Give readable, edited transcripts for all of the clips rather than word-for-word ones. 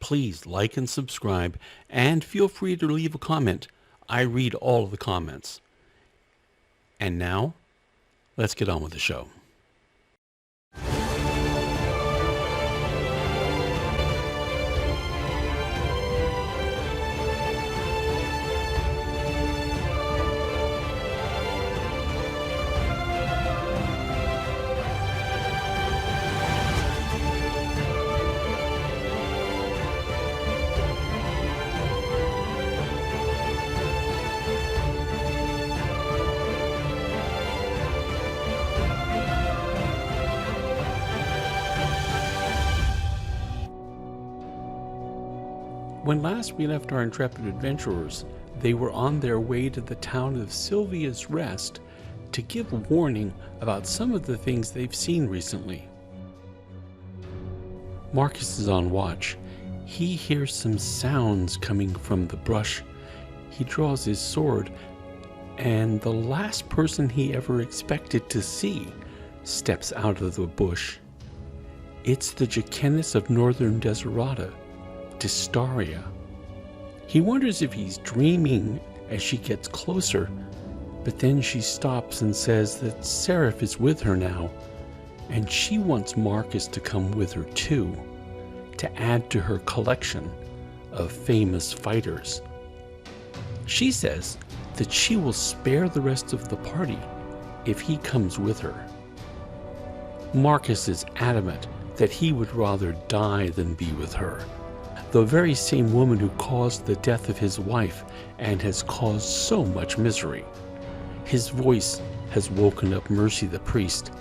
Please like and subscribe, and feel free to leave a comment. I read all of the comments. And now, let's get on with the show. When last we left our intrepid adventurers, they were on their way to the town of Sylvia's Rest to give warning about some of the things they've seen recently. Marcus is on watch. He hears some sounds coming from the brush. He draws his sword, and the last person he ever expected to see steps out of the bush. It's the Jackennis of Northern Desirata, Dystaria. He wonders if he's dreaming as she gets closer, but then she stops and says that Seraph is with her now, and she wants Marcus to come with her too, to add to her collection of famous fighters. She says that she will spare the rest of the party if he comes with her. Marcus is adamant that he would rather die than be with her, the very same woman who caused the death of his wife and has caused so much misery. His voice has woken up Mercy the priest.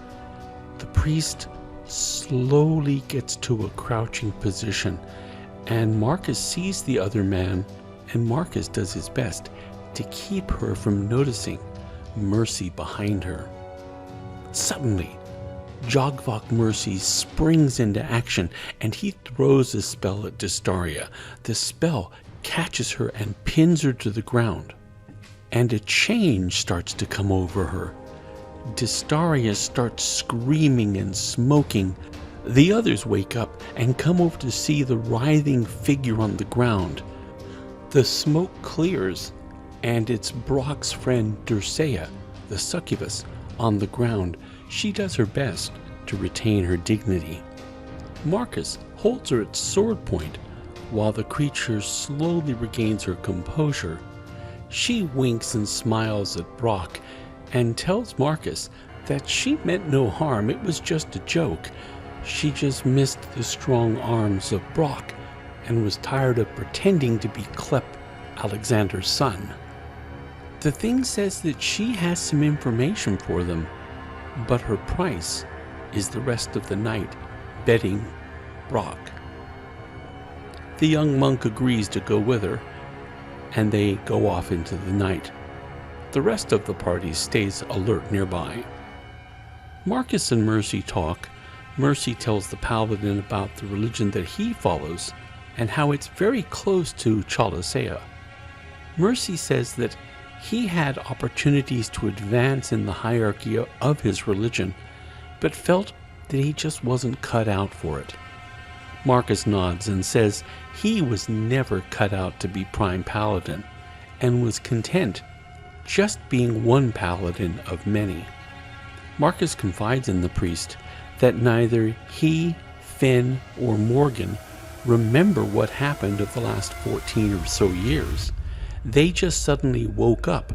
The priest slowly gets to a crouching position, and Marcus sees the other man, and Marcus does his best to keep her from noticing Mercy behind her. Suddenly, Jogvok Mercy springs into action, and he throws a spell at Dystaria. The spell catches her and pins her to the ground, and a change starts to come over her. Dystaria starts screaming and smoking. The others wake up and come over to see the writhing figure on the ground. The smoke clears, and it's Brock's friend Dursea, the succubus, on the ground. She does her best to retain her dignity. Marcus holds her at sword point while the creature slowly regains her composure. She winks and smiles at Brock and tells Marcus that she meant no harm, it was just a joke. She just missed the strong arms of Brock and was tired of pretending to be Clep, Alexander's son. The thing says that she has some information for them, but her price is the rest of the night betting Brock. The young monk agrees to go with her, and they go off into the night. The rest of the party stays alert nearby. Marcus and Mercy talk. Mercy tells the paladin about the religion that he follows and how it's very close to Chalosea. Mercy says that he had opportunities to advance in the hierarchy of his religion, but felt that he just wasn't cut out for it. Marcus nods and says he was never cut out to be Prime Paladin, and was content just being one paladin of many. Marcus confides in the priest that neither he, Finn, or Morgan remember what happened of the last 14 or so years. They just suddenly woke up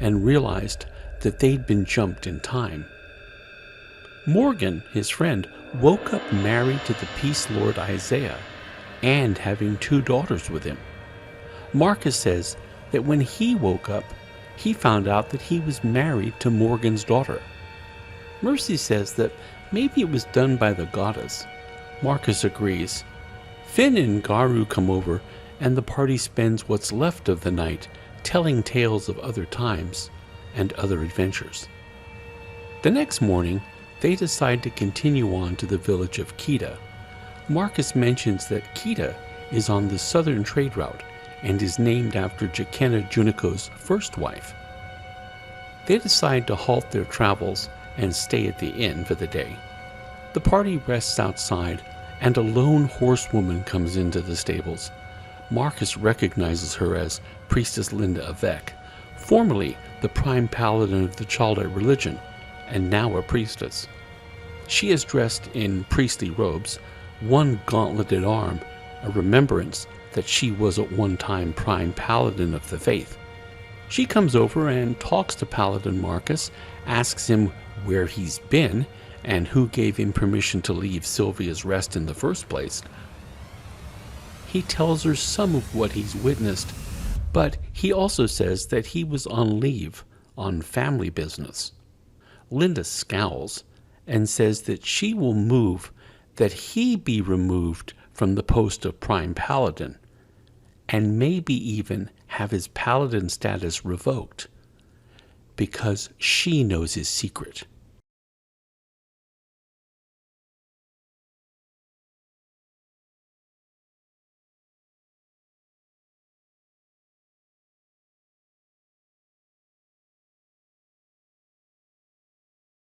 and realized that they'd been jumped in time. Morgan, his friend, woke up married to the Peace Lord Isaiah and having 2 daughters with him. Marcus says that when he woke up, he found out that he was married to Morgan's daughter. Mercy says that maybe it was done by the goddess. Marcus agrees. Finn and Garu come over, and the party spends what's left of the night telling tales of other times and other adventures. The next morning, they decide to continue on to the village of Kita. Marcus mentions that Kita is on the southern trade route and is named after Jackenna Junico's first wife. They decide to halt their travels and stay at the inn for the day. The party rests outside and a lone horsewoman comes into the stables. Marcus recognizes her as Priestess Linda Avec, formerly the prime paladin of the Chaldite religion, and now a priestess. She is dressed in priestly robes, one gauntleted arm, a remembrance that she was at one time prime paladin of the faith. She comes over and talks to Paladin Marcus, asks him where he's been, and who gave him permission to leave Sylvia's Rest in the first place. He tells her some of what he's witnessed, but he also says that he was on leave, on family business. Linda scowls and says that she will move that he be removed from the post of Prime Paladin, and maybe even have his paladin status revoked, because she knows his secret.